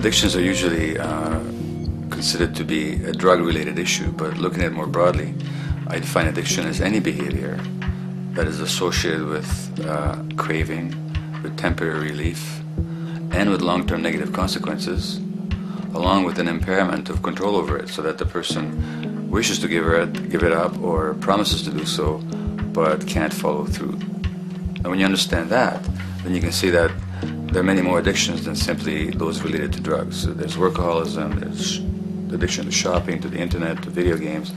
Addictions are usually considered to be a drug-related issue, but looking at it more broadly, I define addiction as any behavior that is associated with craving, with temporary relief, and with long-term negative consequences, along with an impairment of control over it, so that the person wishes to give it up or promises to do so, but can't follow through. And when you understand that, then you can see that there are many more addictions than simply those related to drugs. So there's workaholism, there's the addiction to shopping, to the internet, to video games.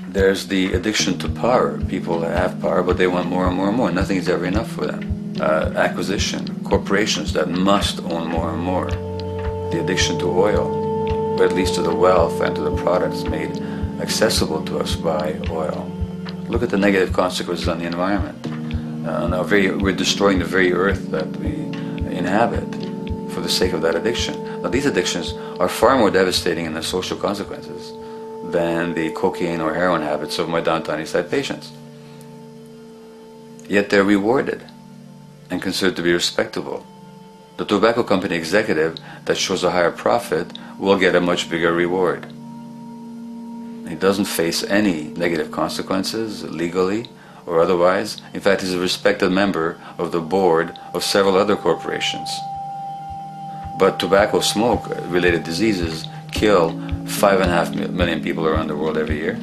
There's the addiction to power. People have power, but they want more and more and more. Nothing is ever enough for them. Acquisition, corporations that must own more and more. The addiction to oil, or at least to the wealth and to the products made accessible to us by oil. Look at the negative consequences on the environment. We're destroying the very earth that we inhabit for the sake of that addiction. Now, these addictions are far more devastating in their social consequences than the cocaine or heroin habits of my downtown East Side patients. Yet they're rewarded and considered to be respectable. The tobacco company executive that shows a higher profit will get a much bigger reward. He doesn't face any negative consequences legally or otherwise. In fact, he's a respected member of the board of several other corporations. But tobacco smoke related diseases kill 5.5 million people around the world every year.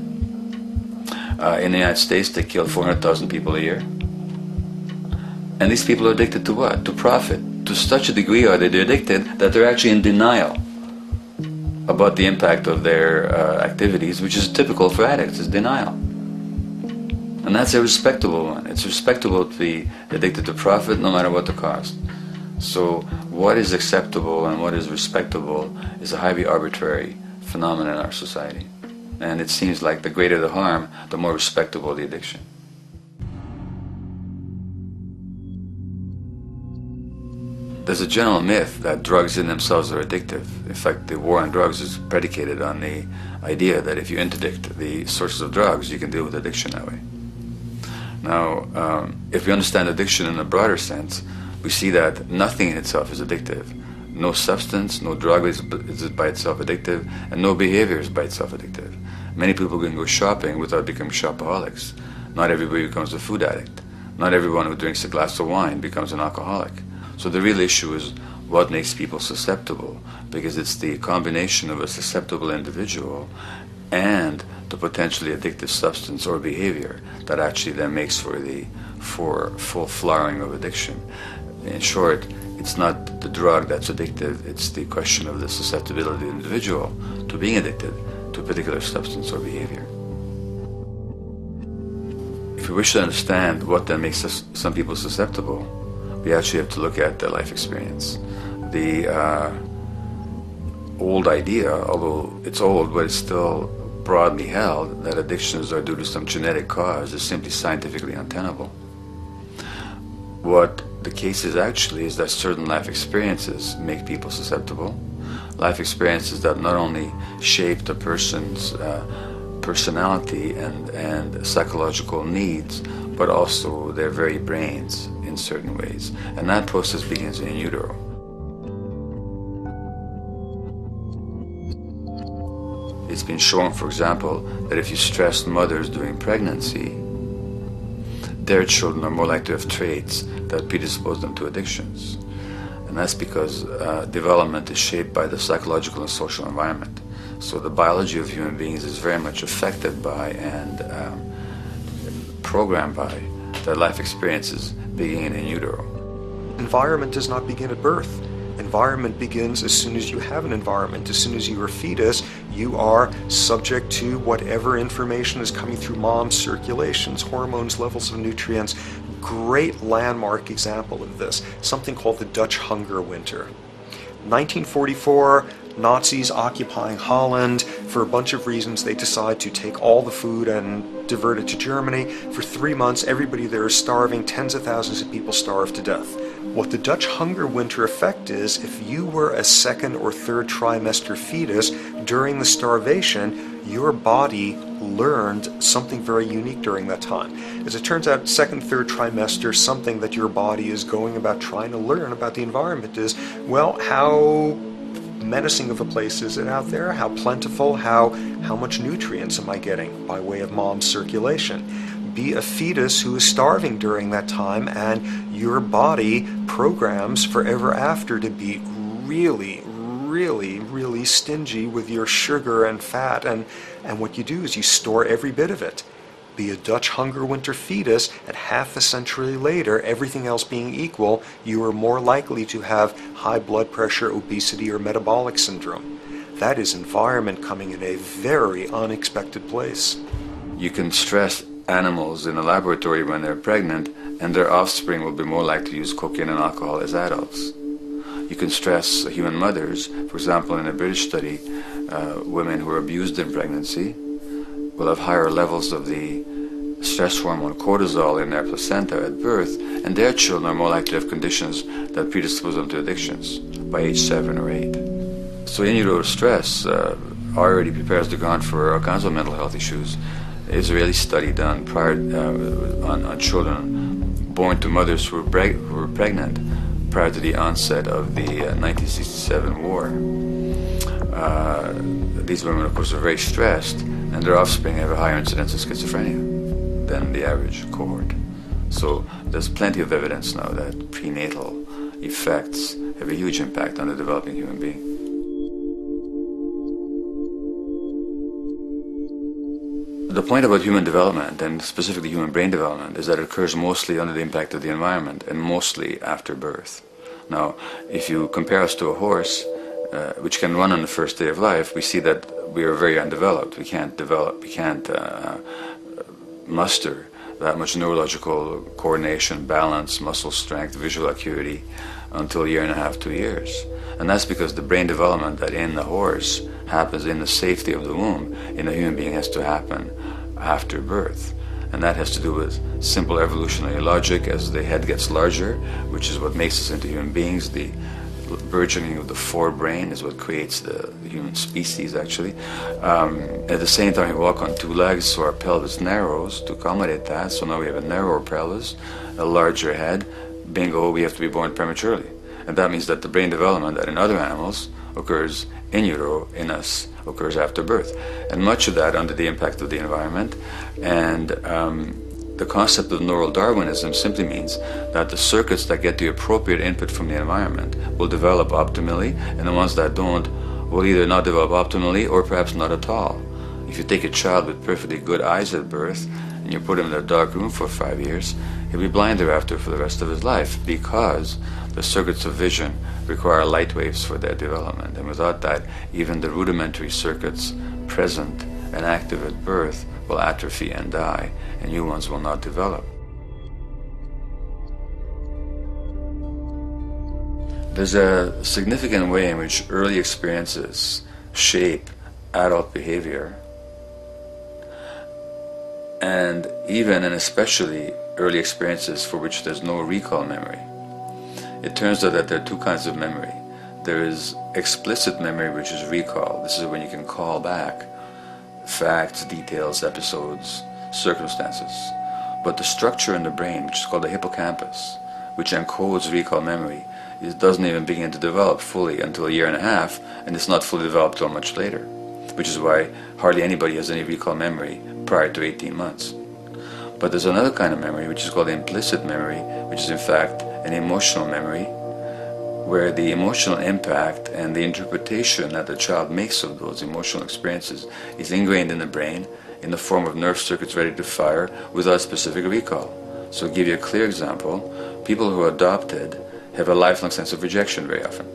In the United States, they kill 400,000 people a year. And these people are addicted to what? To profit. To such a degree are they addicted that they're actually in denial about the impact of their activities, which is typical for addicts, is denial. And that's a respectable one. It's respectable to be addicted to profit no matter what the cost. So what is acceptable and what is respectable is a highly arbitrary phenomenon in our society. And it seems like the greater the harm, the more respectable the addiction. There's a general myth that drugs in themselves are addictive. In fact, the war on drugs is predicated on the idea that if you interdict the sources of drugs, you can deal with addiction that way. Now, if we understand addiction in a broader sense, we see that nothing in itself is addictive. No substance, no drug is by itself addictive, and no behavior is by itself addictive. Many people can go shopping without becoming shopaholics. Not everybody becomes a food addict. Not everyone who drinks a glass of wine becomes an alcoholic. So the real issue is what makes people susceptible, because it's the combination of a susceptible individual and the potentially addictive substance or behavior that actually then makes for full flowering of addiction. In short, it's not the drug that's addictive, it's the question of the susceptibility of the individual to being addicted to a particular substance or behavior. If we wish to understand what then makes some people susceptible, we actually have to look at their life experience. The old idea, although it's old, but it's still broadly held, that addictions are due to some genetic cause is simply scientifically untenable. What the case is actually is that certain life experiences make people susceptible. Life experiences that not only shape the person's personality and psychological needs, but also their very brains in certain ways. And that process begins in utero. It's been shown, for example, that if you stress mothers during pregnancy, their children are more likely to have traits that predispose them to addictions. And that's because development is shaped by the psychological and social environment. So the biology of human beings is very much affected by and programmed by their life experiences beginning in utero. Environment does not begin at birth. Environment begins as soon as you have an environment. As soon as you are a fetus, you are subject to whatever information is coming through mom's circulations, hormones, levels of nutrients. Great landmark example of this, something called the Dutch hunger winter. 1944, Nazis occupying Holland. For a bunch of reasons, they decide to take all the food and divert it to Germany. For 3 months, everybody there is starving. Tens of thousands of people starve to death. What the Dutch hunger winter effect is, if you were a second or third trimester fetus during the starvation, your body learned something very unique during that time. As it turns out, second, third trimester, something that your body is going about trying to learn about the environment is, well, how menacing of a place is it out there? How plentiful? How much nutrients am I getting by way of mom's circulation? Be a fetus who is starving during that time, and your body programs forever after to be really, really, really stingy with your sugar and fat, and what you do is you store every bit of it. Be a Dutch hunger winter fetus, and half a century later, everything else being equal, you are more likely to have high blood pressure, obesity, or metabolic syndrome. That is environment coming in a very unexpected place. You can stress animals in a laboratory when they're pregnant, and their offspring will be more likely to use cocaine and alcohol as adults. You can stress human mothers. For example, in a British study, women who are abused in pregnancy will have higher levels of the stress hormone cortisol in their placenta at birth, and their children are more likely to have conditions that predispose them to addictions by age 7 or 8. So in utero stress already prepares the ground for all kinds of mental health issues. Israeli study done prior on children born to mothers who were pregnant prior to the onset of the 1967 war. These women, of course, are very stressed, and their offspring have a higher incidence of schizophrenia than the average cohort. So there's plenty of evidence now that prenatal effects have a huge impact on the developing human being. The point about human development, and specifically human brain development, is that it occurs mostly under the impact of the environment and mostly after birth. Now, if you compare us to a horse, which can run on the first day of life, we see that we are very undeveloped. We can't muster that much neurological coordination, balance, muscle strength, visual acuity until a year and a half, 2 years. And that's because the brain development that in the horse happens in the safety of the womb, in a human being has to happen after birth. And that has to do with simple evolutionary logic. As the head gets larger, which is what makes us into human beings, the burgeoning of the forebrain is what creates the human species, actually. At the same time, we walk on 2 legs, so our pelvis narrows to accommodate that. So now we have a narrower pelvis, a larger head. Bingo, we have to be born prematurely. And that means that the brain development that in other animals occurs in utero, in us, occurs after birth. And much of that under the impact of the environment. And the concept of neural Darwinism simply means that the circuits that get the appropriate input from the environment will develop optimally, and the ones that don't will either not develop optimally or perhaps not at all. If you take a child with perfectly good eyes at birth and you put him in a dark room for 5 years, he'll be blind thereafter for the rest of his life, because the circuits of vision require light waves for their development. And without that, even the rudimentary circuits present and active at birth will atrophy and die, and new ones will not develop. There's a significant way in which early experiences shape adult behavior, and even and especially early experiences for which there's no recall memory. It turns out that there are 2 kinds of memory. There is explicit memory, which is recall. This is when you can call back facts, details, episodes, circumstances. But the structure in the brain, which is called the hippocampus, which encodes recall memory, it doesn't even begin to develop fully until a year and a half, and it's not fully developed till much later, which is why hardly anybody has any recall memory prior to 18 months. But there's another kind of memory, which is called implicit memory, which is in fact an emotional memory, where the emotional impact and the interpretation that the child makes of those emotional experiences is ingrained in the brain in the form of nerve circuits ready to fire without specific recall. So to give you a clear example, people who are adopted have a lifelong sense of rejection very often.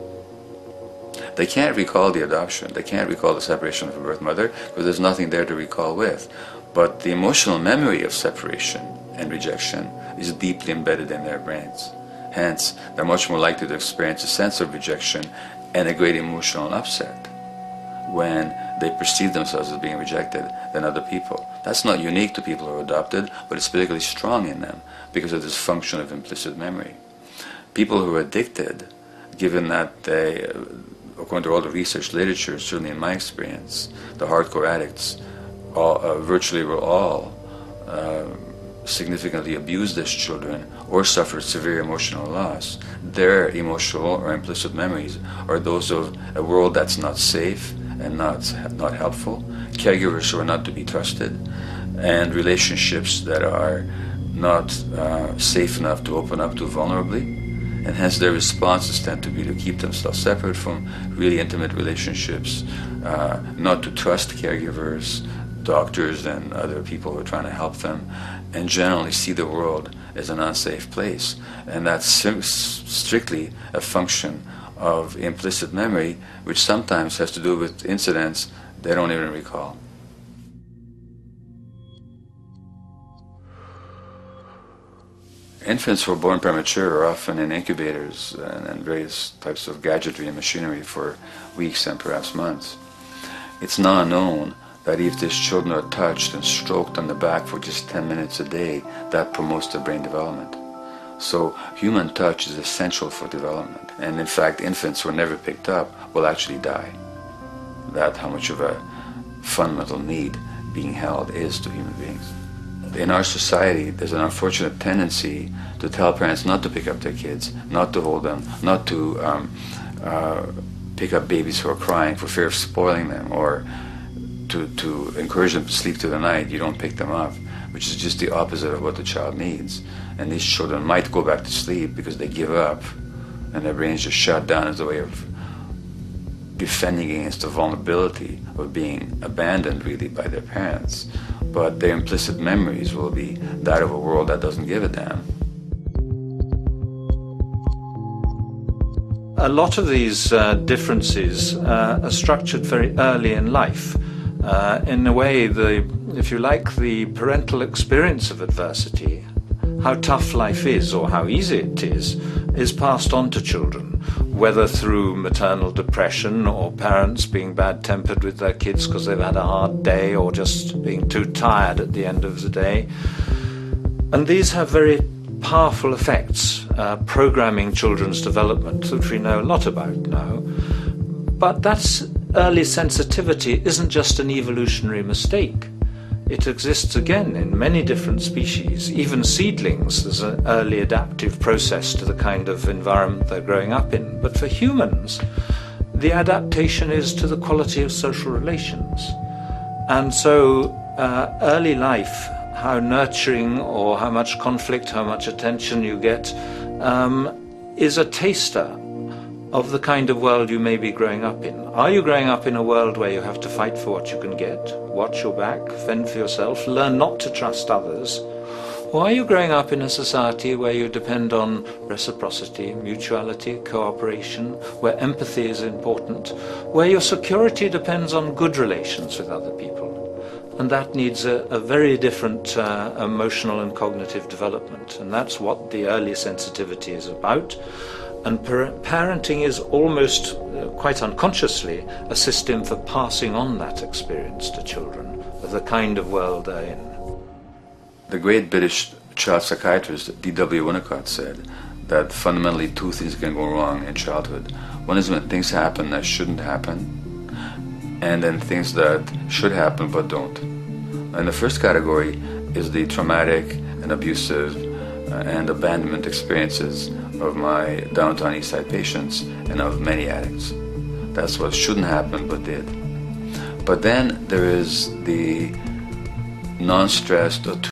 They can't recall the adoption, they can't recall the separation from birth mother, because there's nothing there to recall with. But the emotional memory of separation and rejection is deeply embedded in their brains. Hence, they're much more likely to experience a sense of rejection and a great emotional upset when they perceive themselves as being rejected than other people. That's not unique to people who are adopted, but it's particularly strong in them because of this function of implicit memory. People who are addicted, given that they, according to all the research literature, certainly in my experience, the hardcore addicts virtually were all significantly abused as children or suffered severe emotional loss, their emotional or implicit memories are those of a world that's not safe and not helpful, caregivers who are not to be trusted, and relationships that are not safe enough to open up to vulnerably. And hence their responses tend to be to keep themselves separate from really intimate relationships, not to trust caregivers, doctors and other people who are trying to help them, and generally see the world as an unsafe place. And that's strictly a function of implicit memory, which sometimes has to do with incidents they don't even recall. Infants who are born premature are often in incubators and various types of gadgetry and machinery for weeks and perhaps months. It's now known that if these children are touched and stroked on the back for just 10 minutes a day, that promotes their brain development. So human touch is essential for development. And in fact, infants who are never picked up will actually die. That's how much of a fundamental need being held is to human beings. In our society, there's an unfortunate tendency to tell parents not to pick up their kids, not to hold them, not to pick up babies who are crying for fear of spoiling them, or to encourage them to sleep through the night. You don't pick them up, which is just the opposite of what the child needs. And these children might go back to sleep because they give up and their brains just shut down as a way of defending against the vulnerability of being abandoned really by their parents. But their implicit memories will be that of a world that doesn't give a damn. A lot of these differences are structured very early in life. In a way, if you like, the parental experience of adversity, how tough life is or how easy it is passed on to children, whether through maternal depression or parents being bad-tempered with their kids because they've had a hard day or just being too tired at the end of the day. And these have very powerful effects, programming children's development, which we know a lot about now. But that's early sensitivity isn't just an evolutionary mistake. It exists again in many different species. Even seedlings, there's an early adaptive process to the kind of environment they're growing up in. But for humans, the adaptation is to the quality of social relations. And so early life, how nurturing or how much conflict, how much attention you get, is a taster of the kind of world you may be growing up in. Are you growing up in a world where you have to fight for what you can get, watch your back, fend for yourself, learn not to trust others? Or are you growing up in a society where you depend on reciprocity, mutuality, cooperation, where empathy is important, where your security depends on good relations with other people? And that needs a very different emotional and cognitive development. And that's what the early sensitivity is about. And parenting is almost, quite unconsciously, a system for passing on that experience to children of the kind of world they're in. The great British child psychiatrist D.W. Winnicott said that fundamentally two things can go wrong in childhood. One is when things happen that shouldn't happen, and then things that should happen but don't. And the first category is the traumatic and abusive and abandonment experiences of my downtown East Side patients and of many addicts. That's what shouldn't happen but did. But then there is the non-stressed